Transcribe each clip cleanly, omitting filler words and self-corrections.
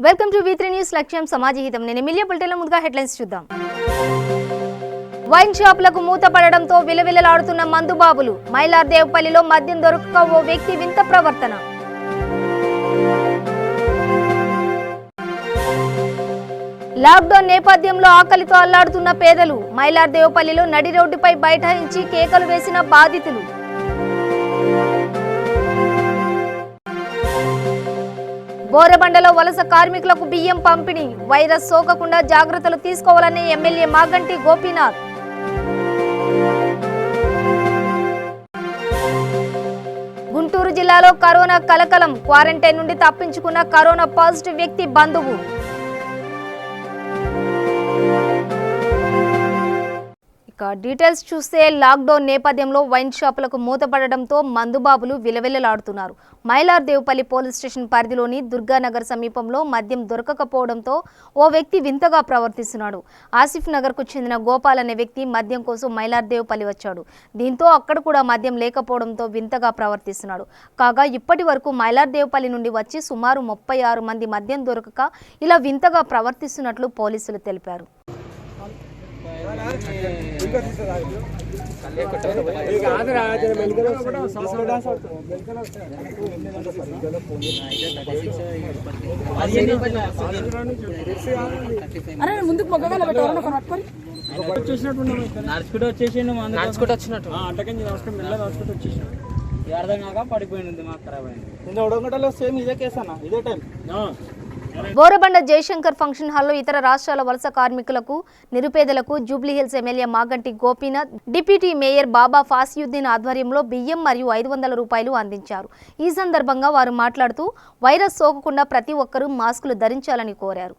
Welcome to V3 news లక్ష్యం సమాజహితం. నేను MLA బులెటిన్లో ముందుగా హెడ్లైన్స్ చూద్దాం. వైన్ షాపులకు మూత పడడంతో విలవిలలాడుతున్న మందుబాబులు. మైలార్దేవపల్లిలో మద్యం దొరకక ఓ వ్యక్తి వింత ప్రవర్తన. లాక్డౌన్ నేపథ్యంలో ఆకలితో అల్లాడుతున్న పేదలు. మైలార్దేవపల్లిలో నడి రోడ్డుపై బైఠాయించి కేకలు వేసిన బాధితులు. బోరబండలో వలస కార్మికులకు బియ్యం పంపిణీ. వైరస్ సోకకుండా జాగ్రత్తలు తీసుకోవాలని ఎమ్మెల్యే మాగంటి గోపీనాథ్. గుంటూరు జిల్లాలో కరోనా కలకలం. క్వారంటైన్ నుండి తప్పించుకున్న కరోనా పాజిటివ్ వ్యక్తి బంధువు. డీటెయిల్స్ చూస్తే లాక్డౌన్ నేపథ్యంలో వైన్ షాపులకు మూతపడడంతో మందుబాబులు విలవిలలాడుతున్నారు. మైలార్దేవపల్లి పోలీస్ స్టేషన్ పరిధిలోని దుర్గానగర్ సమీపంలో మద్యం దొరకకపోవడంతో ఓ వ్యక్తి వింతగా ప్రవర్తిస్తున్నాడు. ఆసిఫ్ నగర్కు చెందిన గోపాల్ అనే వ్యక్తి మద్యం కోసం మైలార్దేవపల్లి వచ్చాడు. దీంతో అక్కడ కూడా మద్యం లేకపోవడంతో వింతగా ప్రవర్తిస్తున్నాడు. కాగా ఇప్పటి వరకు మైలార్దేవపల్లి నుండి వచ్చి సుమారు 36 మంది మద్యం దొరకక ఇలా వింతగా ప్రవర్తిస్తున్నట్లు పోలీసులు తెలిపారు. నడుచుకుంటూ వచ్చినట్టు అర్థం కాక పడిపోయింది. మాకు ఖరాబ్ అయింది. సేమ్ ఇదే కేసు అన్న, ఇదే టైం. బోరబండ జయశంకర్ ఫంక్షన్ హాల్లో ఇతర రాష్ట్రాల వలస కార్మికులకు, నిరుపేదలకు Jubilee Hills MLA Maganti Gopinath, deputy mayor Baba Fasiuddin ఆధ్వర్యంలో బియ్యం మరియు 500 రూపాయలు అందించారు. ఈ సందర్భంగా వారు మాట్లాడుతూ వైరస్ సోకకుండా ప్రతి ఒక్కరూ మాస్కులు ధరించాలని కోరారు.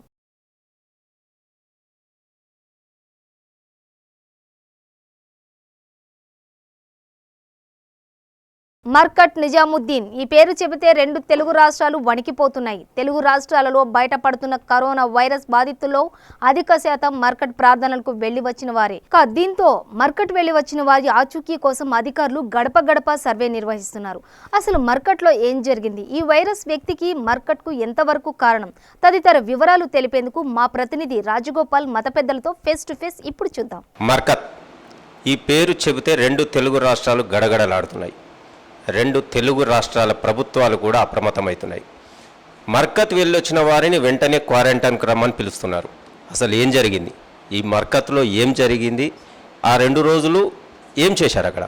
మర్కట్ నిజాముద్దీన్ ఈ పేరు చెబితే 2 తెలుగు రాష్ట్రాలు వణికిపోతున్నాయి. తెలుగు రాష్ట్రాలలో బయటపడుతున్న కరోనా వైరస్ బాధితుల్లో అధిక శాతం మర్కట్ ప్రార్థనలకు వెళ్లి వచ్చిన వారే. దీంతో మర్కట్ వెళ్లి వచ్చిన వారి ఆచూకీ కోసం అధికారులు గడప గడప సర్వే నిర్వహిస్తున్నారు. అసలు మర్కట్లో ఏం జరిగింది, ఈ వైరస్ వ్యక్తికి మర్కట్కు ఎంతవరకు కారణం తదితర వివరాలు తెలిపేందుకు మా ప్రతినిధి రాజగోపాల్ మత పెద్దలతో ఫేస్ టు ఫేస్ ఇప్పుడు చూద్దాం. మర్కట్ ఈ పేరు చెబితే 2 తెలుగు రాష్ట్రాలు గడగడలాడుతున్నాయి. 2 తెలుగు రాష్ట్రాల ప్రభుత్వాలు కూడా అప్రమత్తమవుతున్నాయి. మర్కత్ వెళ్ళొచ్చిన వారిని వెంటనే క్వారంటైన్కి రమ్మని పిలుస్తున్నారు. అసలు ఏం జరిగింది, ఈ మర్కత్లో ఏం జరిగింది, ఆ 2 రోజులు ఏం చేశారు అక్కడ,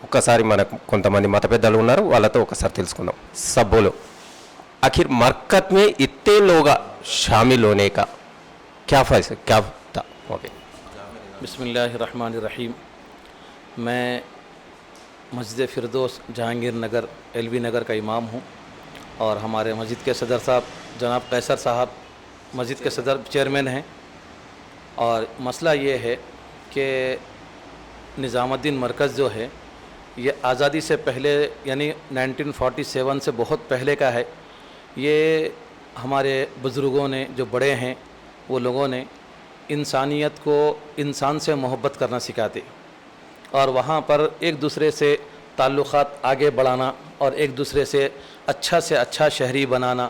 ఒక్కసారి మనకు కొంతమంది మత పెద్దలు ఉన్నారు, వాళ్ళతో ఒకసారి తెలుసుకుందాం. సబ్బోలో आखिर मरकत में इतने लोग शामिल होने का क्या था? बिस्मिल्लाहिर्रहमानिर्रहीम। मैं मस्जिद फ़िरदौस जहांगीर नगर LV नगर का इमाम हूँ और हमारे मस्जिद के सदर साहब जनाब कैसर साहब मस्जिद के सदर चेयरमैन हैं। और मसला ये है कि निज़ामुद्दीन मरकज़ जो है ये आज़ादी से पहले यानी 1947 से बहुत पहले का है। ये हमारे बुज़ुर्गों ने जो बड़े हैं वो लोगों ने इंसानियत को इंसान से मोहब्बत करना सिखाते और वहाँ पर एक दूसरे से ताल्लुक़ात आगे बढ़ाना और एक दूसरे से अच्छा शहरी बनाना।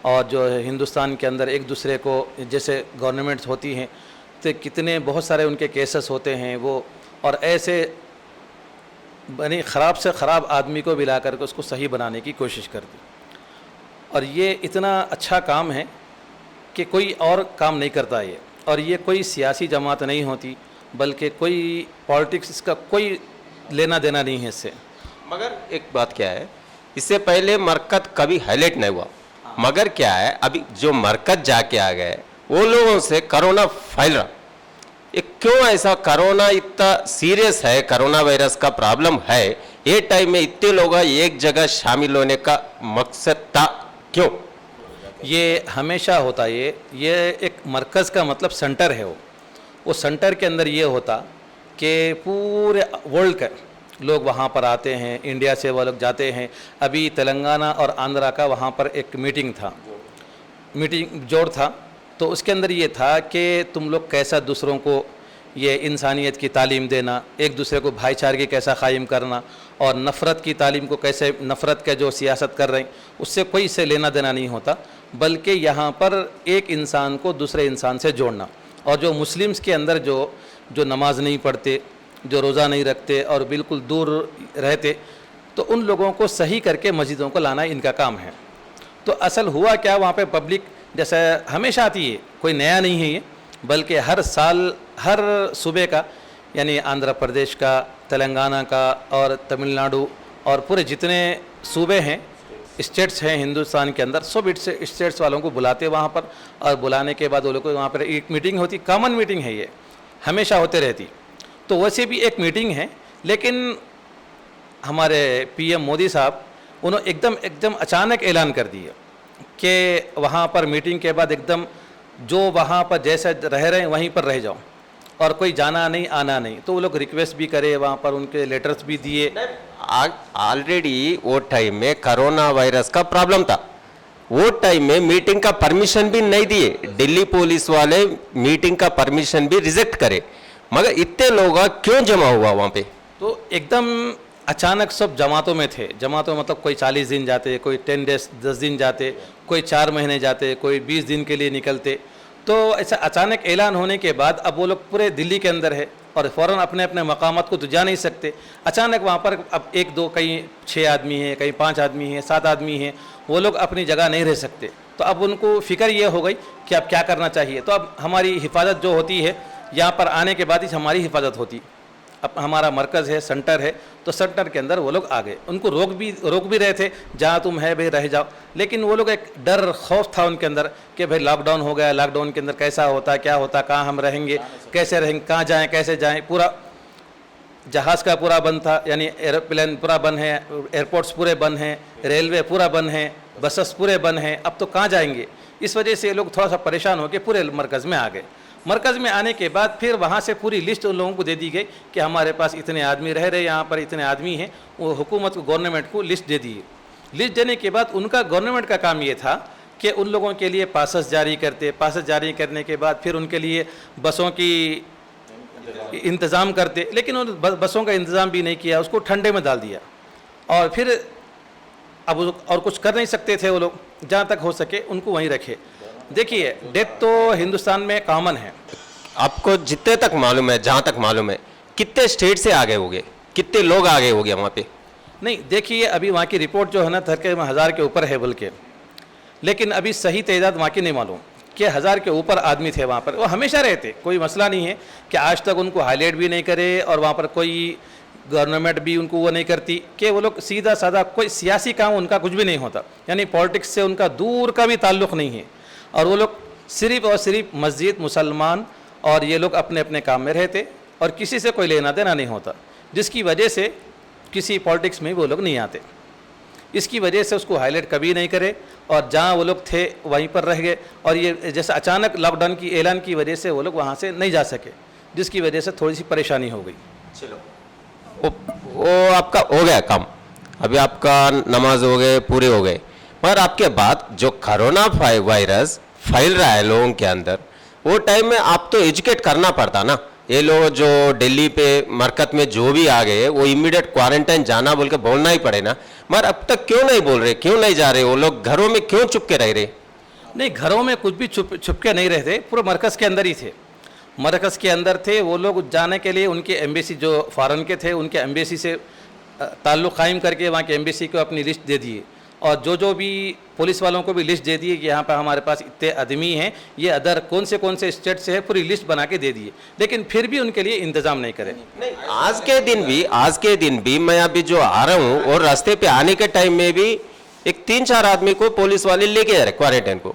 और जो हिंदुस्तान के अंदर एक दूसरे को जैसे गवर्नमेंट्स होती हैं तो कितने बहुत सारे उनके केसेस होते हैं वो, और ऐसे बनी ख़राब से ख़राब आदमी को मिला करके उसको सही बनाने की कोशिश करती। और ये इतना अच्छा काम है कि कोई और काम नहीं करता ये, और ये कोई सियासी जमात नहीं होती बल्कि कोई पॉलिटिक्स इसका कोई लेना देना नहीं है इससे। मगर एक बात क्या है, इससे पहले मरकत कभी हाईलाइट नहीं हुआ, मगर क्या है अभी जो मरकत जाके आ गए वो लोगों से कोरोना फैल रहा। ये क्यों ऐसा, कोरोना इतना सीरियस है, कोरोना वायरस का प्रॉब्लम है, ये टाइम में इतने लोग एक जगह शामिल होने का मकसद था क्यों? ये हमेशा होता है। ये एक मरकज़ का मतलब सेंटर है। वो सेंटर के अंदर ये होता कि पूरे वर्ल्ड के लोग वहाँ पर आते हैं, इंडिया से वो लोग जाते हैं। अभी तेलंगाना और आंध्रा का वहाँ पर एक मीटिंग जोड़ था, तो उसके अंदर ये था कि तुम लोग कैसा दूसरों को ये इंसानियत की तालीम देना, एक दूसरे को भाईचारे कैसा कायम करना, और नफ़रत की तालीम को कैसे, नफ़रत का जो सियासत कर रहे हैं उससे कोई से लेना देना नहीं होता। बल्कि यहाँ पर एक इंसान को दूसरे इंसान से जोड़ना। और जो मुस्लिम्स के अंदर जो नमाज नहीं पढ़ते, जो रोज़ा नहीं रखते और बिल्कुल दूर रहते, तो उन लोगों को सही करके मस्जिदों को लाना इनका काम है। तो असल हुआ क्या, वहाँ पे पब्लिक जैसे हमेशा आती है, कोई नया नहीं है ये, बल्कि हर साल हर सूबे का, यानी आंध्र प्रदेश का, तेलंगाना का और तमिलनाडु और पूरे जितने सूबे हैं, स्टेट्स हैं हिंदुस्तान के अंदर, सब स्टेट्स वालों को बुलाते वहाँ पर। और बुलाने के बाद वो लोग को वहाँ पर एक मीटिंग होती, कॉमन मीटिंग है ये, हमेशा होते रहती। तो वैसे भी एक मीटिंग है, लेकिन हमारे पीएम मोदी साहब उन्होंने एकदम अचानक ऐलान कर दिया कि वहाँ पर मीटिंग के बाद एकदम जो वहाँ पर जैसे रह रहे हैं वहीं पर रह जाओ और कोई जाना नहीं आना नहीं। तो वो लोग रिक्वेस्ट भी करे, वहाँ पर उनके लेटर्स भी दिए। ऑलरेडी वो टाइम में कोरोना वायरस का प्रॉब्लम था, वो टाइम में मीटिंग का परमिशन भी नहीं दिए, दिल्ली पुलिस वाले मीटिंग का परमिशन भी रिजेक्ट करे, मगर इतने लोग क्यों जमा हुआ वहाँ पे? तो एकदम अचानक सब जमातों में थे। जमातों मतलब कोई 40 दिन जाते, कोई 10 दिन जाते, कोई 4 महीने जाते, कोई 20 दिन के लिए निकलते। तो ऐसा अचानक ऐलान होने के बाद अब वो लोग पूरे दिल्ली के अंदर है और फ़ौरन अपने अपने मकामात को तो जा नहीं सकते। अचानक वहाँ पर अब 1-2, कहीं 6 आदमी हैं, कहीं 5 आदमी हैं, 7 आदमी हैं, वो लोग अपनी जगह नहीं रह सकते। तो अब उनको फ़िक्र ये हो गई कि अब क्या करना चाहिए। तो अब हमारी हिफाजत जो होती है, यहाँ पर आने के बाद ही हमारी हिफाजत होती। अब हमारा मरकज़ है, सेंटर है, तो सेंटर के अंदर वो लोग आ गए। उनको रोक भी रहे थे, जहाँ तुम है भाई रह जाओ, लेकिन वो लोग एक डर खौफ था उनके अंदर कि भाई लॉकडाउन हो गया, लॉकडाउन के अंदर कैसा होता, क्या होता, कहाँ हम रहेंगे, कैसे रहेंगे, कहाँ जाएं, कैसे जाएं। पूरा जहाज़ का पूरा बंद था, यानी एरोप्लेन पूरा बंद है, एयरपोर्ट्स पूरे बंद हैं, रेलवे पूरा बंद है, बसेस पूरे बंद हैं। अब तो कहाँ जाएंगे? इस वजह से लोग थोड़ा सा परेशान होकर पूरे मरकज़ में आ गए। मरकज़ में आने के बाद फिर वहाँ से पूरी लिस्ट उन लोगों को दे दी गई कि हमारे पास इतने आदमी रह रहे, यहाँ पर इतने आदमी हैं। वो हुकूमत को, गवर्नमेंट को लिस्ट दे दी। लिस्ट देने के बाद उनका, गवर्नमेंट का काम ये था कि उन लोगों के लिए पासेस जारी करते। पासेस जारी करने के बाद फिर उनके लिए बसों की इंतज़ाम करते, लेकिन उन बसों का इंतज़ाम भी नहीं किया, उसको ठंडे में डाल दिया। और फिर अब और कुछ कर नहीं सकते थे वो लोग, जहाँ तक हो सके उनको वहीं रखे। देखिए, डेथ तो हिंदुस्तान में कॉमन है। आपको जितने तक मालूम है, जहाँ तक मालूम है, कितने स्टेट से आगे होंगे, कितने लोग आगे हो गए वहाँ पे? नहीं, देखिए अभी वहाँ की रिपोर्ट जो है ना, तकरीबन 1000 के ऊपर है बल्कि, लेकिन अभी सही तादाद वहाँ की नहीं मालूम कि 1000 के ऊपर आदमी थे वहाँ पर। वो हमेशा रहते, कोई मसला नहीं है कि आज तक उनको हाईलाइट भी नहीं करे, और वहाँ पर कोई गवर्नमेंट भी उनको वो नहीं करती कि वो लोग सीधा साधा, कोई सियासी काम उनका कुछ भी नहीं होता, यानी पॉलिटिक्स से उनका दूर का भी ताल्लुक़ नहीं है। और वो लोग सिर्फ़ और सिर्फ मस्जिद, मुसलमान और ये लोग अपने अपने काम में रहते, और किसी से कोई लेना देना नहीं होता, जिसकी वजह से किसी पॉलिटिक्स में वो लोग नहीं आते। इसकी वजह से उसको हाईलाइट कभी नहीं करे, और जहाँ वो लोग थे वहीं पर रह गए। और ये जैसे अचानक लॉकडाउन की ऐलान की वजह से वो लोग वहाँ से नहीं जा सके, जिसकी वजह से थोड़ी सी परेशानी हो गई। चलो, वो आपका हो गया काम, अभी आपका नमाज हो गए, पूरे हो गए, मगर आपके बाद जो कोरोना वायरस फैल रहा है लोगों के अंदर, वो टाइम में आप तो एजुकेट करना पड़ता ना। ये लोग जो दिल्ली पे मरकत में जो भी आ गए, वो इमीडिएट क्वारंटाइन जाना बोल के बोलना ही पड़े ना, मगर अब तक क्यों नहीं बोल रहे, क्यों नहीं जा रहे? वो लोग घरों में क्यों चुप के रह रहे? नहीं, घरों में कुछ भी छुप के नहीं रहते, पूरे मरकज़ के अंदर ही थे। मरकज़ के अंदर थे वो लोग। जाने के लिए उनके एम्बेसी, जो फ़ॉरेन के थे, उनके एम्बेसी से ताल्लुक़ कायम करके वहाँ के एम्बेसी को अपनी लिस्ट दे दिए, और जो भी पुलिस वालों को भी लिस्ट दे दिए कि यहाँ पर हमारे पास इतने आदमी हैं, ये अदर कौन से स्टेट से है, पूरी लिस्ट बना के दे दिए, लेकिन फिर भी उनके लिए इंतज़ाम नहीं करे। नहीं, आज के दिन भी मैं अभी जो आ रहा हूँ, और रास्ते पे आने के टाइम में भी एक 3-4 आदमी को पुलिस वाले लेके जा रहे क्वारंटाइन को।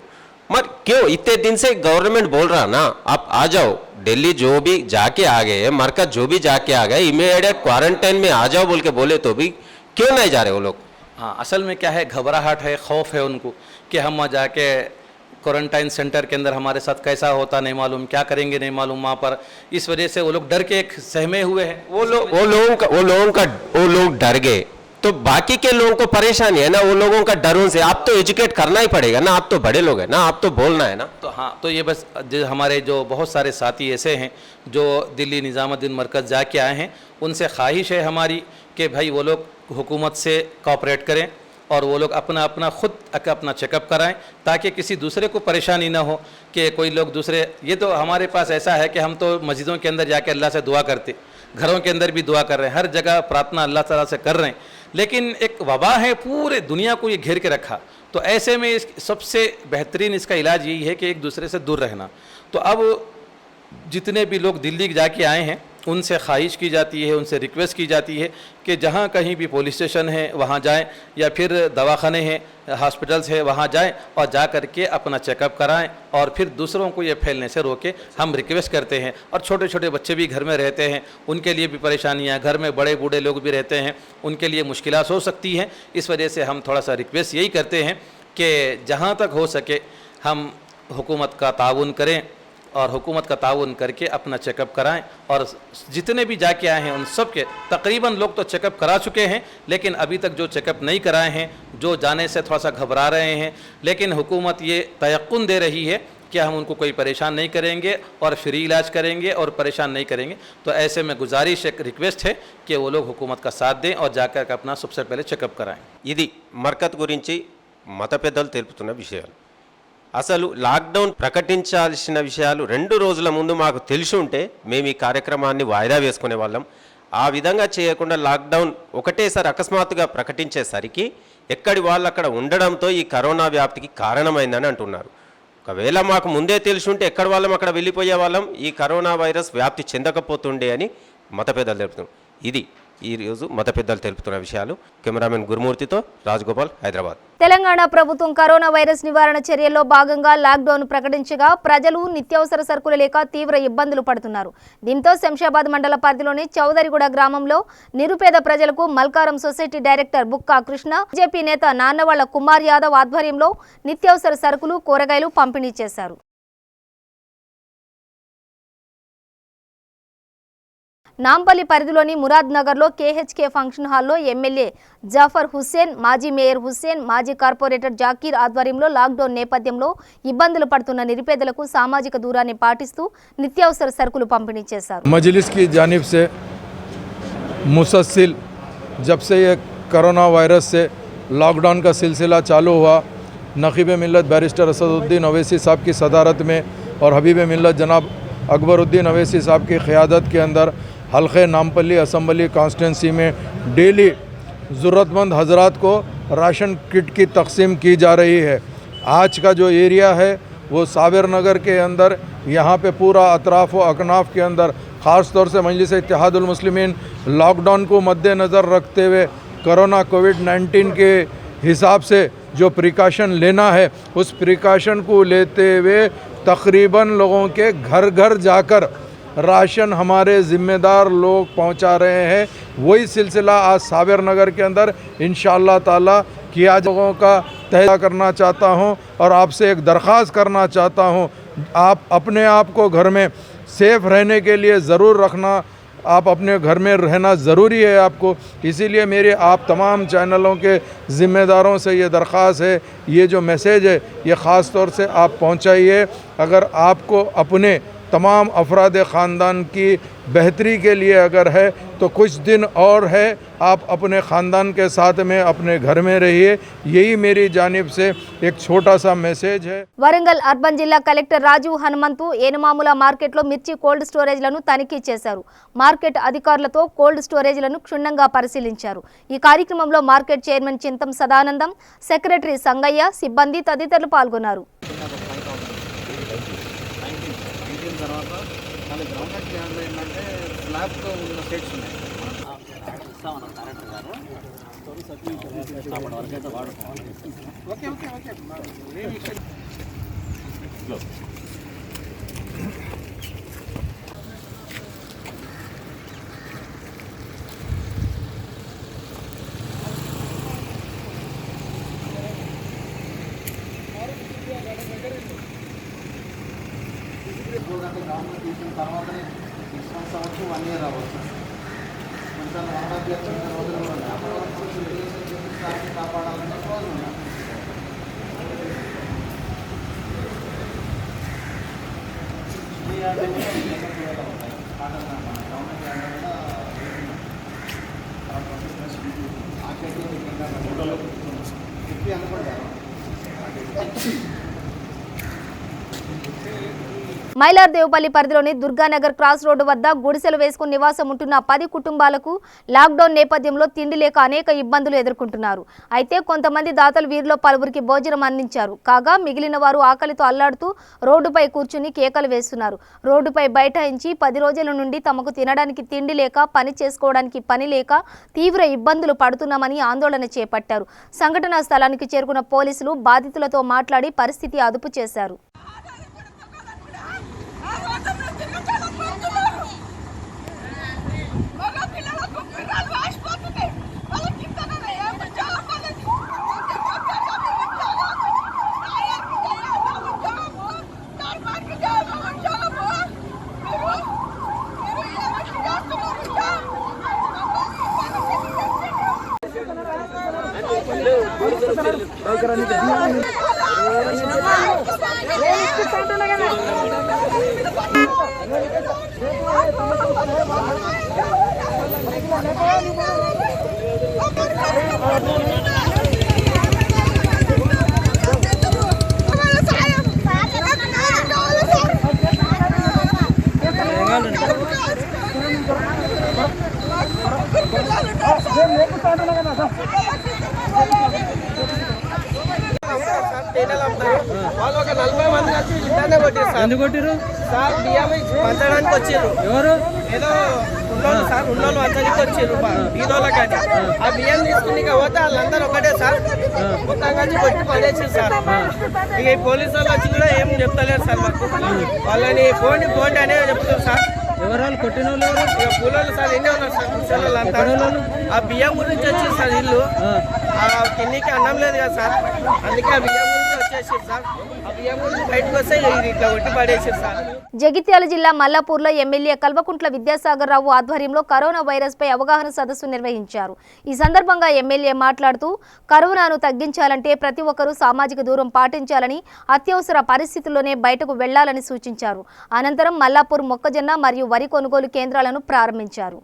मगर क्यों? इतने दिन से गवर्नमेंट बोल रहा ना, आप आ जाओ, दिल्ली जो भी जाके आ गए, मरकज जो भी जाके आ गए, इमीडिएट क्वारंटाइन में आ जाओ बोल के बोले, तो भी क्यों नहीं जा रहे वो लोग? हाँ, असल में क्या है, घबराहट है, खौफ है उनको कि हम वहाँ जाके क्वारंटाइन सेंटर के अंदर हमारे साथ कैसा होता नहीं मालूम, क्या करेंगे नहीं मालूम वहाँ पर। इस वजह से वो लोग डर के एक सहमे हुए हैं। वो लोग डर गए, तो बाकी के लोगों को परेशानी है ना, वो लोगों का डरों से। आप तो एजुकेट करना ही पड़ेगा ना, आप तो बड़े लोग हैं ना, आप तो बोलना है ना। तो हाँ, तो ये बस हमारे जो बहुत सारे साथी ऐसे हैं जो दिल्ली निज़ामुद्दीन मरकज़ जाके आए हैं, उनसे ख्वाहिश है हमारी कि भाई वो लोग हुकूमत से कोऑपरेट करें और वो लोग अपना अपना खुद अपना चेकअप कराएं ताकि किसी दूसरे को परेशानी ना हो कि कोई लोग दूसरे। ये तो हमारे पास ऐसा है कि हम तो मस्जिदों के अंदर जाके अल्लाह से दुआ करते, घरों के अंदर भी दुआ कर रहे हैं, हर जगह प्रार्थना अल्लाह ताला से कर रहे हैं, लेकिन एक वबा है पूरे दुनिया को ये घेर के रखा। तो ऐसे में सबसे बेहतरीन इसका इलाज यही है कि एक दूसरे से दूर रहना। तो अब जितने भी लोग दिल्ली जाके आए हैं उनसे ख्वाहिश की जाती है, उनसे रिक्वेस्ट की जाती है कि जहाँ कहीं भी पुलिस स्टेशन है वहाँ जाएं या फिर दवाखाने हैं, हॉस्पिटल्स है, वहाँ जाएं और जा कर के अपना चेकअप कराएं और फिर दूसरों को ये फैलने से रोके, हम रिक्वेस्ट करते हैं। और छोटे छोटे बच्चे भी घर में रहते हैं, उनके लिए भी परेशानियाँ, घर में बड़े बूढ़े लोग भी रहते हैं, उनके लिए मुश्किलात हो सकती हैं। इस वजह से हम थोड़ा सा रिक्वेस्ट यही करते हैं कि जहाँ तक हो सके हम हुकूमत का ताउन करें और हुकूमत का ताउन करके अपना चेकअप कराएं। और जितने भी जाके आए हैं उन सब के तकरीबन लोग तो चेकअप करा चुके हैं, लेकिन अभी तक जो चेकअप नहीं कराए हैं, जो जाने से थोड़ा सा घबरा रहे हैं, लेकिन हुकूमत ये तयक्कुन दे रही है कि हम उनको कोई परेशान नहीं करेंगे और फ्री इलाज करेंगे और परेशान नहीं करेंगे। तो ऐसे में गुजारिश, एक रिक्वेस्ट है कि वो लोग हुकूमत का साथ दें और जाकर अपना सबसे पहले चेकअप कराएं। ఇది మర్కత్ గురించి మత పెద్దలు తెలుపుతున్న విషయాలు. అసలు లాక్డౌన్ ప్రకటించాల్సిన విషయాలు 2 రోజుల ముందు మాకు తెలిసి ఉంటే మేము ఈ కార్యక్రమాన్ని వాయిదా వేసుకునే వాళ్ళం. ఆ విధంగా చేయకుండా లాక్డౌన్ ఒకటేసారి అకస్మాత్తుగా ప్రకటించేసరికి ఎక్కడి వాళ్ళు అక్కడ ఉండడంతో ఈ కరోనా వ్యాప్తికి కారణమైందని అంటున్నారు. ఒకవేళ మాకు ముందే తెలిసి ఉంటే ఎక్కడ వాళ్ళం అక్కడ వెళ్ళిపోయే వాళ్ళం, ఈ కరోనా వైరస్ వ్యాప్తి చెందకపోతుండే అని మత పెద్దలు తెలుపుతున్నారు. ఇది ఈరోజు మత పెద్దలు తెలుపుతున్న విషయాలు. కెమెరామెన్ గురుమూర్తితో రాజగోపాల్, హైదరాబాద్. తెలంగాణ ప్రభుత్వం కరోనా వైరస్ నివారణ చర్యల్లో భాగంగా లాక్డౌన్ ప్రకటించగా ప్రజలు నిత్యావసర సరుకులు లేక తీవ్ర ఇబ్బందులు పడుతున్నారు. దీంతో శంషాబాద్ మండల పరిధిలోని చౌదరిగూడ గ్రామంలో నిరుపేద ప్రజలకు Malkaram society director Bukka Krishna, BJP నేత నాన్నవాళ్ల కుమార్ యాదవ్ ఆధ్వర్యంలో నిత్యావసర సరుకులు, కూరగాయలు పంపిణీ చేశారు. నాంపల్లి పరిధిలోని మురాద్ నగర్లో కేహెచ్కే ఫంక్షన్ హాల్లో ఎమ్మెల్యే జాఫర్ హుస్సేన్, మాజీ మేయర్ హుస్సేన్, మాజీ కార్పొరేటర్ జాకీర్ ఆధ్వర్యంలో లాక్డౌన్ నేపథ్యంలో ఇబ్బందులు పడుతున్న నిరుపేదలకు సామాజిక దూరాన్ని పాటిస్తూ నిత్యావసర సరుకులు పంపిణీ చేశారు. मजलिस की जानिब से मुसलसल जब से ये कोरोना वायरस से लॉकडाउन का सिलसिला चालू हुआ, नकीब मिल्लत बैरिस्टर असदुद्दीन अवैसी साहब की सदारत में और हबीब मिल्लत जनाब अकबरुद्दीन अवैसी साहब की क़यादत के अंदर हल्के नामपल्ली असम्बली कॉन्स्टिटेंसी में डेली ज़रूरतमंद हजरात को राशन किट की तकसीम की जा रही है। आज का जो एरिया है वो साबिर नगर के अंदर, यहाँ पे पूरा अतराफ़ व अकनाफ के अंदर ख़ास तौर से मजलिस इत्तेहादुल मुस्लिमीन लॉकडाउन को मद्देनज़र रखते हुए कोरोना कोविड-19 के हिसाब से जो प्रिकॉशन लेना है उस प्रिकॉशन को लेते हुए तकरीबन लोगों के घर घर जाकर राशन हमारे ज़िम्मेदार लोग पहुंचा रहे हैं। वही सिलसिला आज साबिर नगर के अंदर इंशाअल्लाह ताला किया। लोगों का तहज़ा करना चाहता हूं और आपसे एक दरख्वास्त करना चाहता हूं, आप अपने आप को घर में सेफ़ रहने के लिए ज़रूर रखना, आप अपने घर में रहना ज़रूरी है आपको। इसीलिए मेरे आप तमाम चैनलों के ज़िम्मेदारों से ये दरख्वास्त है, ये जो मैसेज है ये ख़ास तौर से आप पहुँचाइए। अगर आपको अपने तमाम अफराद ख़ानदान की बेहतरी के लिए अगर है तो कुछ दिन और है, आप अपने ख़ानदान के साथ में अपने घर में रहिए। यही मेरी जानिब से एक छोटा सा मैसेज है। వరంగల్ అర్బన్ జిల్లా కలెక్టర్ రాజు హనుమంతు ఏనుమాముల మార్కెట్లో మిర్చి కోల్డ్ స్టోరేజ్లను తనిఖీ చేశారు. మార్కెట్ అధికారులతో కోల్డ్ స్టోరేజ్లను క్షుణ్ణంగా పరిశీలించారు. ఈ కార్యక్రమంలో market chairman Chintam Sadanandam, secretary Sangaiah, సిబ్బంది తదితరులు పాల్గొన్నారు. మైలార్ దేవుపల్లి పరిధిలోని దుర్గానగర్ క్రాస్ రోడ్డు వద్ద గుడిసెలు వేసుకుని నివాసం ఉంటున్న 10 కుటుంబాలకు లాక్డౌన్ నేపథ్యంలో తిండి లేక అనేక ఇబ్బందులు ఎదుర్కొంటున్నారు. అయితే కొంతమంది దాతలు వీరిలో పలువురికి భోజనం అందించారు. కాగా మిగిలిన వారు ఆకలితో అల్లాడుతూ రోడ్డుపై కూర్చుని కేకలు వేస్తున్నారు. రోడ్డుపై బైఠాయించి 10 రోజుల నుండి తమకు తినడానికి తిండి లేక, పని చేసుకోవడానికి పని లేక తీవ్ర ఇబ్బందులు పడుతున్నామని ఆందోళన చేపట్టారు. సంఘటనా స్థలానికి చేరుకున్న పోలీసులు బాధితులతో మాట్లాడి పరిస్థితి అదుపు చేశారు. వాళ్ళు ఒక 40 మంది కలిసి ఇట్లానే కొట్టారు సార్. ఎందుకు కొట్టారు సార్? బియ్యం పంచడానికి వచ్చారు. ఎవరు? ఏదో ఉన్నోళ్ళు సార్, ఉన్నోళ్ళు పంచడానికి వచ్చారు బీదోళ్ళకని. ఆ బియ్యం తీసుకుని ఇక పోతే వాళ్ళందరూ ఒకటే సార్, మొత్తం కలిసి కొట్టి పడేసారు సార్. ఇక ఈ పోలీసు వాళ్ళు వచ్చి కూడా ఏం చెప్తలేరు సార్ మాకు. వాళ్ళని పోండి అనే చెప్తారు సార్. ఎవరు వాళ్ళు కొట్టిన వాళ్ళు? ఇక పూలోళ్ళు సార్, ఎన్ని ఉన్నారు సార్ ముసలోళ్ళు అంతా. ఆ బియ్యం గురించి వచ్చారు సార్. ఇల్లు తిండికి అన్నం లేదు కదా సార్, అందుకే ఆ బియ్యం గురించి వచ్చేసారు సార్. ఆ బియ్యం గురించి బయటకు వస్తే ఇట్లా కొట్టి పడేసారు సార్. జగిత్యాల జిల్లా మల్లాపూర్లో ఎమ్మెల్యే కల్వకుంట్ల విద్యాసాగర్ రావు ఆధ్వర్యంలో కరోనా వైరస్ పై అవగాహన సదస్సు నిర్వహించారు. ఈ సందర్భంగా ఎమ్మెల్యే మాట్లాడుతూ కరోనాను తగ్గించాలంటే ప్రతి ఒక్కరూ సామాజిక దూరం పాటించాలని, అత్యవసర పరిస్థితుల్లోనే బయటకు వెళ్లాలని సూచించారు. అనంతరం మల్లాపూర్ మొక్కజొన్న మరియు వరి కొనుగోలు కేంద్రాలను ప్రారంభించారు.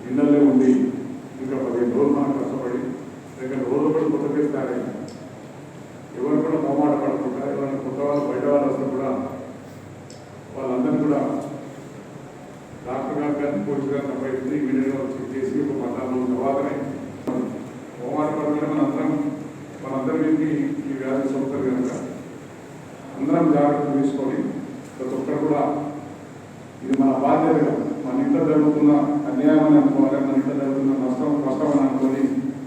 ఇళ్ళల్లో ఉండి ఇంకా 15 రోజులు మనం కష్టపడి దగ్గర రోజు కూడా కొత్త చేస్తారే, ఎవరు కూడా మొహమాట పడకుండా, ఎవరైనా కొత్త వాళ్ళు బయట వాళ్ళు వస్తే కూడా వాళ్ళందరినీ కూడా డాక్టర్ గారు కానీ పోలీసు గారిని అబ్బాయిని ఇమీడియట్గా చెక్ చేసి ఒక 14 రోజుల తర్వాతనే మొహమాట పడకుండా మనందరికీ ఈ వ్యాధి సోకుతారు కనుక అందరం జాగ్రత్తలు తీసుకొని ప్రతి ఒక్కరు కూడా ఇది మన బాధ్యతగా, మన ఇంట్లో జరుగుతున్న అన్యాయం అని అనుకోవాలి, మన ఇంట్లో జరుగుతున్న నష్టం అని అనుకొని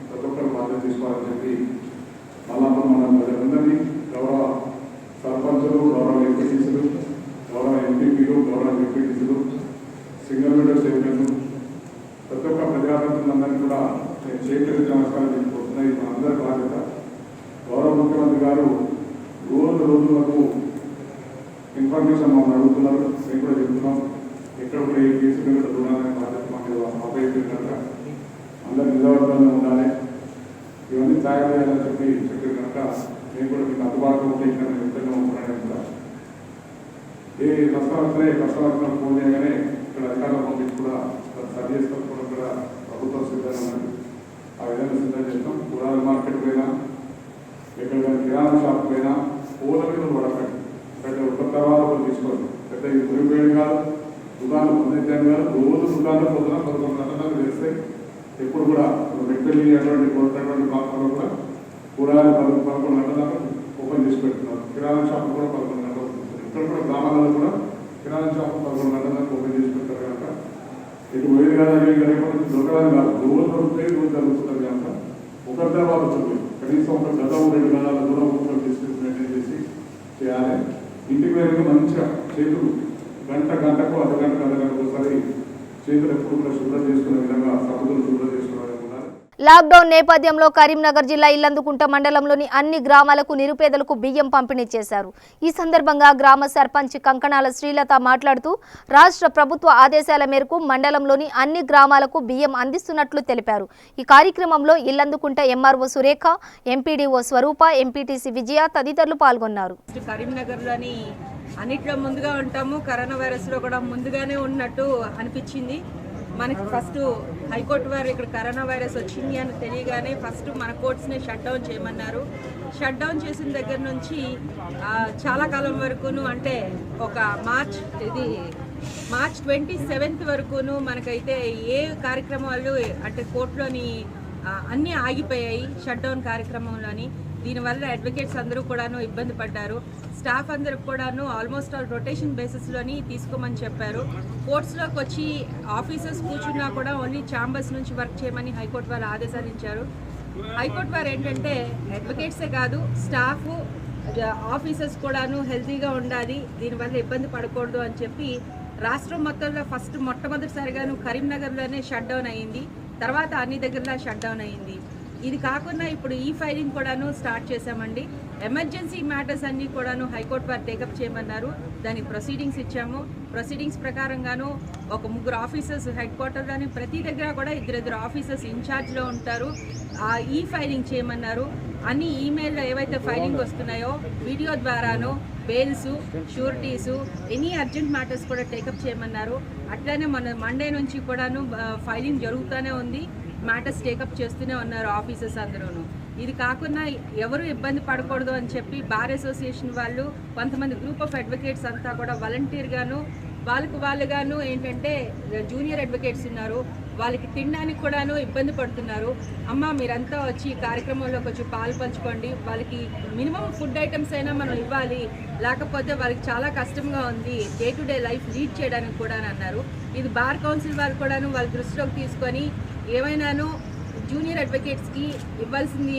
ప్రతి ఒక్కరు బాధ్యత తీసుకోవాలని చెప్పి మళ్ళీ మన ప్రజలందరినీ గౌరవ సర్పంచులు, గౌరవ ఎంపీటీసీలు, గౌరవ ఎంపీపీలు, గౌరవ ఎంపీటీసీలు, సింగిల్ విండో చైర్మన్లు, ప్రతి ఒక్క ప్రజాప్రతినిధులందరినీ కూడా నేను చేతులు నమస్కారం చెప్పుకుంటున్నాయి. మనందరి బాధ్యత. గౌరవ ముఖ్యమంత్రి గారు రోజులకు ఇన్ఫర్మేషన్ మమ్మల్ని అడుగుతున్నారు, మేము కూడా చెప్తున్నాం. ఎక్కడ కూడా ఏ కేసు మీద చూడాలనే బాధ్యత మాకు అప్పగించారు కనుక అందరూ నిజవర్తంగా ఉండాలి, ఇవన్నీ తయారు చేయాలని చెప్పారు కనుక మేము కూడా మీకు అందుబాటులో ఉంటే ఇక్కడ విధంగా ఉంటున్నాను కూడా. ఏ కష్టం వస్తున్నా ఫోన్ చేయగానే ఇక్కడ అధికారులు పంపించి కూడా సరి చేసుకోవడం కూడా ప్రభుత్వం సిద్ధంగా ఉన్నది. ఆ విధంగా సిద్ధం చేస్తాం. కూరగాయల మార్కెట్ పోయినా, ఎక్కడికైనా కిరాణా షాప్ పోయినా పూల మీద పడకండి. పెద్ద ఒక తర్వాత ఒకరు తీసుకోండి. పెద్ద ఇది మురిపోయేది కాదు, దుకాణం పొందించాను కాదు. రోజు దుకాణంలో పొద్దున 11 గంటలకు వేస్తాయి. ఎప్పుడు కూడా మెట్టెల్లి అటువంటి కొట్టటువంటి ప్రాంతాల్లో కూడా కూరగాయలు 11 గంటల దాకా ఓపెన్ చేసి పెడుతున్నారు. కిరాణా షాపులు కూడా 11 గంటలు వస్తుంది. ఇక్కడ కూడా గ్రామాలలో కూడా కిరాణా షాపులు 11 గంటల దాకా ఓపెన్ చేసి పెడతారు కనుక ఇటు పోయేది కాదు, అవి రేపటి దొరకడానికి కాదు, రోజు దొరుకుతాయి, రోజు జరుగుతుంది కనుక ఒకరి తర్వాత వచ్చింది. కనీసం ఒక గతం 2 గంటల దూరం డిస్టెన్స్ మెయింటైన్ చేసి చేయాలి. ఇంటికి వెళ్ళి మంచిగా చేతులు గంటకు అర్ధగంటకు ఒకసారి చేతులు ఎప్పుడు కూడా శుభ్రం చేసుకునే విధంగా సబ్బులు శుభ్రం చేసుకునే విధంగా. లాక్డౌన్ నేపథ్యంలో కరీంనగర్ జిల్లా ఇల్లందుకుంట మండలంలోని అన్ని గ్రామాలకు నిరుపేదలకు బియ్యం పంపిణీ చేశారు. ఈ సందర్భంగా గ్రామ సర్పంచ్ కంకణాల శ్రీలత మాట్లాడుతూ రాష్ట్ర ప్రభుత్వ ఆదేశాల మేరకు మండలంలోని అన్ని గ్రామాలకు బియ్యం అందిస్తున్నట్లు తెలిపారు. ఈ కార్యక్రమంలో ఇల్లందుకుంట ఎంఆర్ఓ సురేఖ, ఎంపీడీఓ స్వరూప, ఎంపీటీసీ విజయ తదితరులు పాల్గొన్నారు. కరీంనగర్లోని అన్నిట్లో ముందుగా ఉంటాము, కరోనా వైరస్లో కూడా ముందుగానే ఉన్నట్టు అనిపించింది. మనకి ఫస్ట్ హైకోర్టు వారు ఇక్కడ కరోనా వైరస్ వచ్చింది అని తెలియగానే ఫస్ట్ మన కోర్ట్స్ని షట్ డౌన్ చేయమన్నారు. షట్ డౌన్ చేసిన దగ్గర నుంచి చాలా కాలం వరకును, అంటే ఒక మార్చ్ 27 వరకును మనకైతే ఏ కార్యక్రమాలు అంటే కోర్టులోని అన్నీ ఆగిపోయాయి షట్ డౌన్ కార్యక్రమంలోని. దీనివల్ల అడ్వకేట్స్ అందరూ కూడాను ఇబ్బంది పడ్డారు. స్టాఫ్ అందరూ కూడాను ఆల్మోస్ట్ ఆల్ రొటేషన్ బేసిస్లోని తీసుకోమని చెప్పారు. కోర్ట్స్లోకి వచ్చి ఆఫీసర్స్ కూర్చున్నా కూడా ఓన్లీ ఛాంబర్స్ నుంచి వర్క్ చేయమని హైకోర్టు వారు ఆదేశాలు ఇచ్చారు. హైకోర్టు వారు ఏంటంటే అడ్వకేట్సే కాదు, స్టాఫ్ ఆఫీసర్స్ కూడాను హెల్తీగా ఉండాలి, దీనివల్ల ఇబ్బంది పడకూడదు అని చెప్పి రాష్ట్రం మొత్తంలో మొట్టమొదటిసారిగాను కరీంనగర్లోనే షట్ డౌన్ అయ్యింది. తర్వాత అన్ని దగ్గరలో షట్ డౌన్ అయ్యింది. ఇది కాకుండా ఇప్పుడు ఈ ఫైలింగ్ కూడాను స్టార్ట్ చేశామండి. ఎమర్జెన్సీ మ్యాటర్స్ అన్నీ కూడాను హైకోర్టు వారు టేకప్ చేయమన్నారు. దానికి ప్రొసీడింగ్స్ ఇచ్చాము. ప్రొసీడింగ్స్ ప్రకారంగాను ఒక 3 ఆఫీసర్స్ హెడ్ క్వార్టర్లోని ప్రతి దగ్గర కూడా 2 ఆఫీసర్స్ ఇన్ఛార్జ్లో ఉంటారు. ఈ ఫైలింగ్ చేయమన్నారు. అన్ని ఈమెయిల్లో ఏవైతే ఫైలింగ్ వస్తున్నాయో వీడియో ద్వారానో బెయిల్స్, షూరిటీసు, ఎనీ అర్జెంట్ మ్యాటర్స్ కూడా టేకప్ చేయమన్నారు. అట్లానే మన మండే నుంచి కూడాను ఫైలింగ్ జరుగుతూనే ఉంది. మ్యాటర్స్ టేకప్ చేస్తూనే ఉన్నారు ఆఫీసర్స్ అందరూను. ఇది కాకుండా ఎవరు ఇబ్బంది పడకూడదు అని చెప్పి బార్ అసోసియేషన్ వాళ్ళు, కొంతమంది గ్రూప్ ఆఫ్ అడ్వకేట్స్ అంతా కూడా వాలంటీర్గాను వాళ్ళుగాను ఏంటంటే జూనియర్ అడ్వకేట్స్ ఉన్నారు, వాళ్ళకి తినడానికి కూడాను ఇబ్బంది పడుతున్నారు. అమ్మ మీరంతా వచ్చి ఈ కార్యక్రమంలోకి వచ్చి పాలు పంచుకోండి, వాళ్ళకి మినిమం ఫుడ్ ఐటమ్స్ అయినా మనం ఇవ్వాలి, లేకపోతే వాళ్ళకి చాలా కష్టంగా ఉంది day to day life lead చేయడానికి కూడా అన్నారు. ఇది బార్ కౌన్సిల్ వారు కూడాను వాళ్ళ దృష్టిలోకి తీసుకొని ఏమైనాను జూనియర్ అడ్వకేట్స్కి ఇవ్వాల్సింది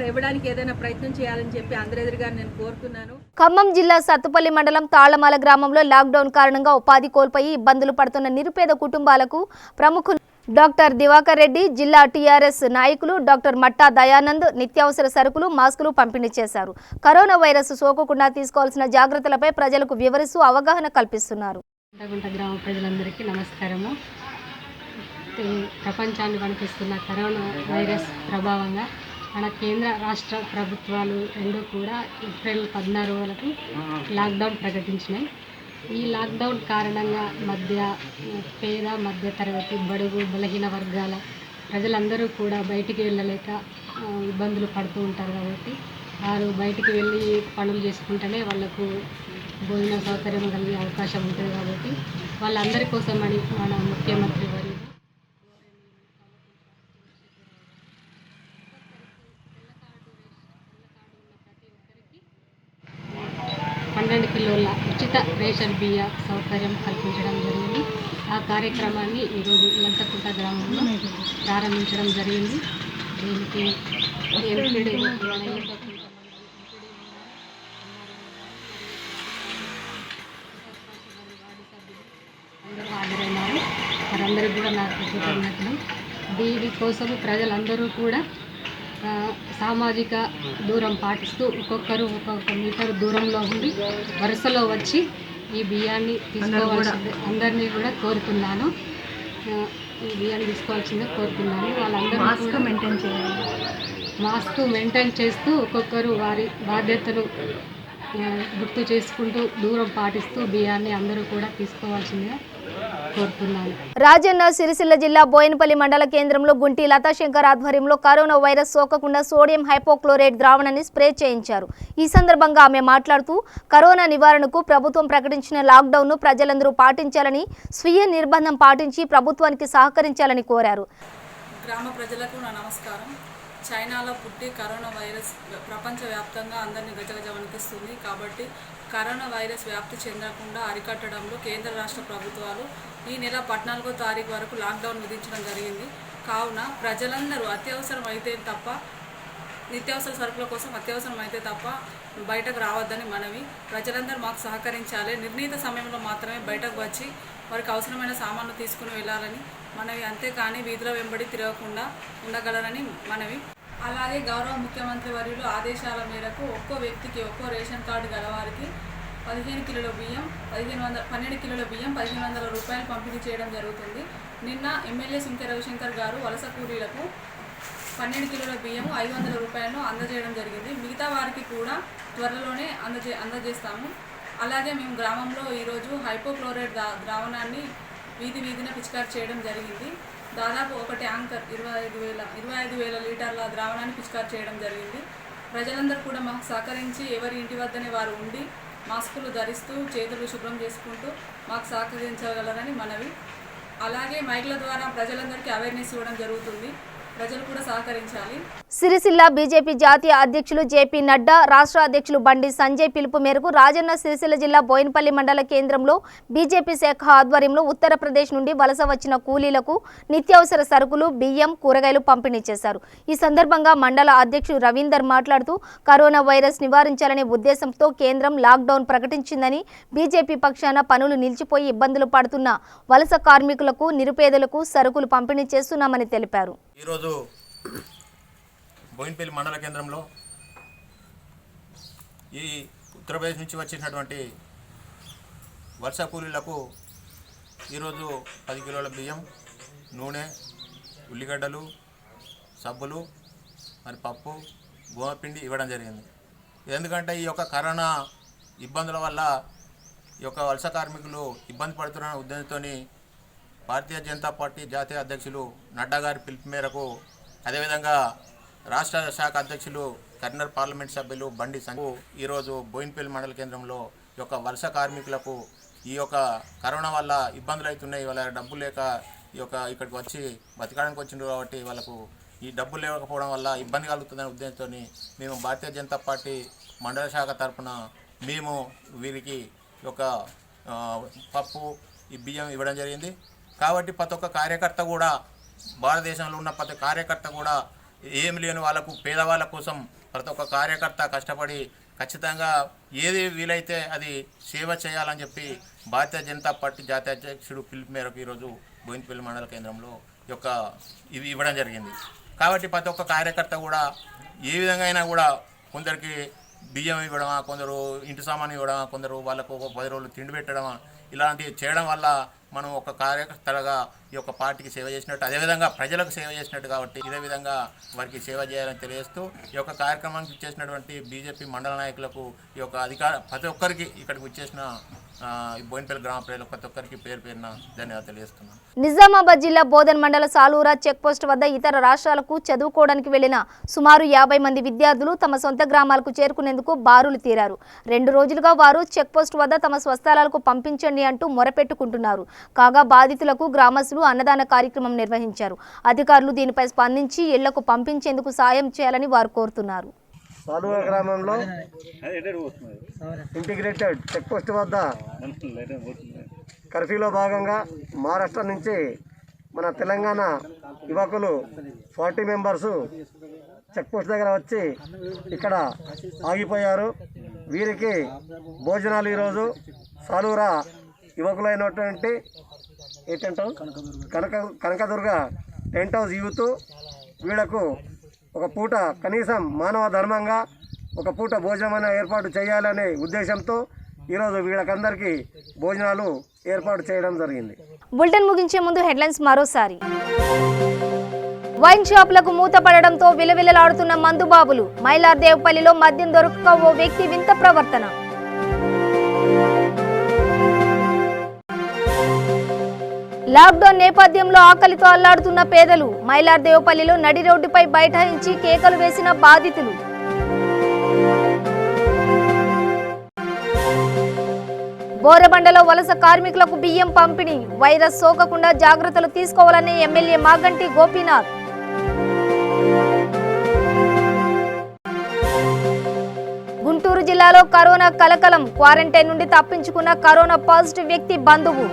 ఇవ్వడానికి ఏదైనా ప్రయత్నం చేయాలని చెప్పి అందరి ఎదురుగా నేను కోరుతున్నాను. ఖమ్మం జిల్లా సత్తుపల్లి మండలం తాళ్లమాల గ్రామంలో లాక్డౌన్ కారణంగా ఉపాధి కోల్పోయి ఇబ్బందులు పడుతున్న నిరుపేద కుటుంబాలకు ప్రముఖులు డాక్టర్ దివాకర్ రెడ్డి, జిల్లా టీఆర్ఎస్ నాయకులు డాక్టర్ మట్టా దయానంద్ నిత్యావసర సరుకులు, మాస్కులు పంపిణీ చేశారు. కరోనా వైరస్ సోకకుండా తీసుకోవాల్సిన జాగ్రత్తలపై ప్రజలకు వివరిస్తూ అవగాహన కల్పిస్తున్నారు. గ్రామ ప్రజలందరికీ నమస్కారము. ప్రపంచాన్ని వణికిస్తున్న కరోనా వైరస్ ప్రభావంగా మన కేంద్ర రాష్ట్ర ప్రభుత్వాలు రెండూ కూడా ఏప్రిల్ 14 వరకు లాక్డౌన్ ప్రకటించినాయి. ఈ లాక్డౌన్ కారణంగా పేద మధ్య తరగతి, బడుగు బలహీన వర్గాల ప్రజలందరూ కూడా బయటికి వెళ్ళలేక ఇబ్బందులు పడుతూ ఉంటారు. కాబట్టి వారు బయటికి వెళ్ళి పనులు చేసుకుంటేనే వాళ్ళకు భోజన సౌకర్యం కలిగే అవకాశం ఉంటుంది. కాబట్టి వాళ్ళందరి కోసమని మన ముఖ్యమంత్రి వారు 12 కిలోల ఉచిత రేషన్ బియ్య సౌకర్యం కల్పించడం జరిగింది. ఆ కార్యక్రమాన్ని ఈరోజు లంతకుంట గ్రామంలో ప్రారంభించడం జరిగింది. దీనికి అందరూ హాజరైనారు. వారందరికీ కూడా నా కృతజ్ఞతలు. దీనికోసం ప్రజలందరూ కూడా సామాజిక దూరం పాటిస్తూ ఒక్కొక్కరు ఒక్కొక్క మీటర్ దూరంలో ఉండి వరుసలో వచ్చి ఈ బియ్యాన్ని తీసుకోవాల్సింది అందరినీ కూడా కోరుతున్నాను. ఈ బియ్యాన్ని తీసుకోవాల్సిందే కోరుతున్నాను. వాళ్ళందరూ కూడా మాస్క్ మెయింటైన్ చేస్తూ ఒక్కొక్కరు వారి బాధ్యతలు గుర్తు చేసుకుంటూ దూరం పాటిస్తూ బియ్యాన్ని అందరూ కూడా తీసుకోవాల్సిందిగా కోరుతున్నాను. రాజన్న సిరిసిల్ల జిల్లా బోయినపల్లి మండల కేంద్రంలో గుంటి లతాశంకర్ ఆధ్వర్యంలో కరోనా వైరస్ సోకకుండా సోడియం హైపోక్లోరైడ్ ద్రావణాన్ని స్ప్రే చేయించారు. ఈ సందర్భంగా ఆమె మాట్లాడుతూ కరోనా నివారణకు ప్రభుత్వం ప్రకటించిన లాక్డౌన్ను ప్రజలందరూ పాటించాలని, స్వీయ నిర్బంధం పాటించి ప్రభుత్వానికి సహకరించాలని కోరారు. గ్రామ ప్రజలకు నా నమస్కారం. చైనాలో పుట్టి కరోనా వైరస్ ప్రపంచవ్యాప్తంగా అందరినీ గజగజ వణికిస్తుంది. కాబట్టి కరోనా వైరస్ వ్యాప్తి చెందకుండా అరికట్టడంలో కేంద్ర రాష్ట్ర ప్రభుత్వాలు ఈ నెల 14వ తారీఖు వరకు లాక్డౌన్ విధించడం జరిగింది. కావున ప్రజలందరూ అత్యవసరం అయితే తప్ప, నిత్యావసర సరుకుల కోసం అత్యవసరం అయితే తప్ప బయటకు రావద్దని మనవి. ప్రజలందరూ మాకు సహకరించాలి. నిర్ణీత సమయంలో మాత్రమే బయటకు వచ్చి వారికి అవసరమైన సామాన్లు తీసుకుని వెళ్ళాలని మనవి. అంతేకాని వీధుల వెంబడి తిరగకుండా ఉండగలరని మనవి. అలాగే గౌరవ ముఖ్యమంత్రి వర్యులు ఆదేశాల మేరకు ఒక్కో వ్యక్తికి ఒక్కో రేషన్ కార్డు గలవారికి 15 కిలోల బియ్యం 12 కిలోల బియ్యం 1500 రూపాయలు పంపిణీ చేయడం జరుగుతుంది. నిన్న ఎమ్మెల్యే సింకె రవిశంకర్ గారు వలస కూలీలకు 12 కిలోల బియ్యం 500 రూపాయలను అందజేయడం జరిగింది. మిగతా వారికి కూడా త్వరలోనే అందజేస్తాము. అలాగే మేము గ్రామంలో ఈరోజు హైపోక్లోరైడ్ ద్రావణాన్ని వీధి వీధిన పిచికారి చేయడం జరిగింది. దాదాపు ఒక ట్యాంకర్ 25,000 లీటర్ల ద్రావణాన్ని పిచికారి చేయడం జరిగింది. ప్రజలందరూ కూడా మాకు సహకరించి ఎవరి ఇంటి వద్దనే వారు ఉండి మాస్కులు ధరిస్తూ చేతులు శుభ్రం చేసుకుంటూ మాకు సహకరించగలరని మనవి. అలాగే మైక్ల ద్వారా ప్రజలందరికీ అవేర్నెస్ ఇవ్వడం జరుగుతుంది. ప్రజలు కూడా సహకరించాలి. సిరిసిల్ల బీజేపీ జాతీయ అధ్యక్షులు జేపీ నడ్డా, రాష్ట్ర అధ్యక్షులు బండి సంజయ్ పిలుపు మేరకు రాజన్న సిరిసిల్ల జిల్లా బోయినపల్లి మండల కేంద్రంలో బీజేపీ శాఖ ఆధ్వర్యంలో ఉత్తరప్రదేశ్ నుండి వలస వచ్చిన కూలీలకు నిత్యావసర సరుకులు, బియ్యం, కూరగాయలు పంపిణీ చేశారు. ఈ సందర్భంగా మండల అధ్యక్షుడు రవీందర్ మాట్లాడుతూ కరోనా వైరస్ నివారించాలనే ఉద్దేశంతో కేంద్రం లాక్డౌన్ ప్రకటించిందని, బీజేపీ పక్షాన పనులు నిలిచిపోయి ఇబ్బందులు పడుతున్న వలస కార్మికులకు, నిరుపేదలకు సరుకులు పంపిణీ చేస్తున్నామని తెలిపారు. ఈరోజు బోయినపల్లి మండల కేంద్రంలో ఈ ఉత్తరప్రదేశ్ నుంచి వచ్చినటువంటి వలస కూలీలకు ఈరోజు 10 కిలోల బియ్యం, నూనె, ఉల్లిగడ్డలు, సబ్బులు, మరి పప్పు, గోధుమపిండి ఇవ్వడం జరిగింది. ఎందుకంటే ఈ యొక్క కరోనా ఇబ్బందుల వల్ల ఈ యొక్క వలస కార్మికులు ఇబ్బంది పడుతున్న ఉద్దేశంతో భారతీయ జనతా పార్టీ జాతీయ అధ్యక్షులు నడ్డా గారి పిలుపు మేరకు, అదేవిధంగా రాష్ట్ర శాఖ అధ్యక్షులు కరీంనగర్ పార్లమెంట్ సభ్యులు బండి సంజయ్ ఈరోజు బోయినపల్లి మండల కేంద్రంలో ఈ యొక్క వలస కార్మికులకు ఈ యొక్క కరోనా వల్ల ఇబ్బందులు అవుతున్నాయి, వాళ్ళ డబ్బులు లేక ఈ యొక్క ఇక్కడికి వచ్చి బతకడానికి వచ్చిండ్రు కాబట్టి వాళ్ళకు ఈ డబ్బులు లేకపోవడం వల్ల ఇబ్బంది కలుగుతుందనే ఉద్దేశంతో మేము భారతీయ జనతా పార్టీ మండల శాఖ తరఫున మేము వీరికి ఒక పప్పు, ఈ బియ్యం ఇవ్వడం జరిగింది. కాబట్టి ప్రతి ఒక్క కార్యకర్త కూడా, భారతదేశంలో ఉన్న ప్రతి కార్యకర్త కూడా ఏమి లేని వాళ్ళకు, పేదవాళ్ళ కోసం ప్రతి ఒక్క కార్యకర్త కష్టపడి ఖచ్చితంగా ఏది వీలైతే అది సేవ చేయాలని చెప్పి భారతీయ జనతా పార్టీ జాతీయ అధ్యక్షుడు పిలుపు మేరకు ఈరోజు బోయినపల్లి మండల కేంద్రంలో ఇవి ఇవ్వడం జరిగింది. కాబట్టి ప్రతి ఒక్క కార్యకర్త కూడా ఏ విధంగా అయినా కూడా కొందరికి బియ్యం ఇవ్వడమా, కొందరు ఇంటి సామాను ఇవ్వడమా, కొందరు వాళ్ళకు 10 రోజులు తిండి పెట్టడమా, ఇలాంటివి చేయడం వల్ల మనం ఒక కార్యకర్తలుగా ఈ యొక్క పార్టీకి సేవ చేసినట్టు, అదేవిధంగా ప్రజలకు సేవ చేసినట్టు, కాబట్టి ఇదే విధంగా వారికి సేవ చేయాలని తెలియజేస్తూ ఈ యొక్క కార్యక్రమానికి ఇచ్చేసినటువంటి బీజేపీ మండల నాయకులకు, ఈ యొక్క ప్రతి ఒక్కరికి ఇక్కడికి వచ్చేసిన బోయినపల్లి గ్రామ ప్రజలకు ప్రతి ఒక్కరికి పేరు పేరున ధన్యవాదాలు తెలియజేస్తున్నాను. నిజామాబాద్ జిల్లా బోధన్ మండల సాలూరా చెక్పోస్ట్ వద్ద ఇతర రాష్ట్రాలకు చదువుకోవడానికి వెళ్లిన సుమారు 50 మంది విద్యార్థులు తమ సొంత గ్రామాలకు చేరుకునేందుకు బారులు తీరారు. 2 రోజులుగా వారు చెక్పోస్ట్ వద్ద తమ స్వస్థలాలకు పంపించండి అంటూ మొరపెట్టుకుంటున్నారు. కాగా బాధితులకు గ్రామస్తులు అన్నదాన కార్యక్రమం నిర్వహించారు. అధికారులు దీనిపై స్పందించి ఇళ్లకు పంపించేందుకు సాయం చేయాలని వారు కోరుతున్నారు. సాలూరా గ్రామంలో ఇంటిగ్రేటెడ్ చెక్ పోస్ట్ వద్ద కర్ఫ్యూలో భాగంగా మహారాష్ట్ర నుంచి మన తెలంగాణ యువకులు 40 మెంబర్సు చెక్ పోస్ట్ దగ్గర వచ్చి ఇక్కడ ఆగిపోయారు. వీరికి భోజనాలు ఈరోజు సాలూరా యువకులైనటువంటి కనకదుర్గ టెంట్ హౌస్ యూత్ వీళ్లకు ఒక పూట కనీసం మానవ ధర్మంగా ఒక పూట భోజనం ఏర్పాటు చేయాలనే ఉద్దేశంతో ఈరోజు వీళ్ళకందరికీ భోజనాలు ఏర్పాటు చేయడం జరిగింది. బులెటిన్ ముగించే ముందు హెడ్లైన్స్ మరోసారి. వైన్ షాపులకు మూతపడడంతో విలవిలలాడుతున్న మందుబాబులు. మైలార్దేవ్పల్లిలో మద్యం దొరకక ఓ వ్యక్తి వింత ప్రవర్తన. లాక్డౌన్ నేపథ్యంలో ఆకలితో అల్లాడుతున్న పేదలు. మైలార్దేవ్పల్లిలో నడి రోడ్డుపై బైఠాయించి కేకలు వేసిన బాధితులు. బోరబండలో వలస కార్మికులకు బియ్యం పంపిణీ. వైరస్ సోకకుండా జాగ్రత్తలు తీసుకోవాలని ఎమ్మెల్యే మాగంటి గోపీనాథ్. గుంటూరు జిల్లాలో కరోనా కలకలం. క్వారంటైన్ నుండి తప్పించుకున్న కరోనా పాజిటివ్ వ్యక్తి బంధువు.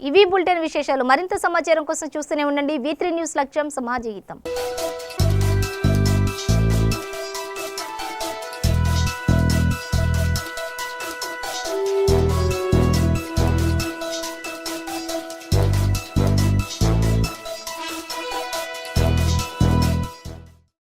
ఇవి బులెటిన్ విశేషాలు. మరింత సమాచారం కోసం చూస్తూనే ఉండండి V3 న్యూస్. లక్ష్యం సమాజ హితం.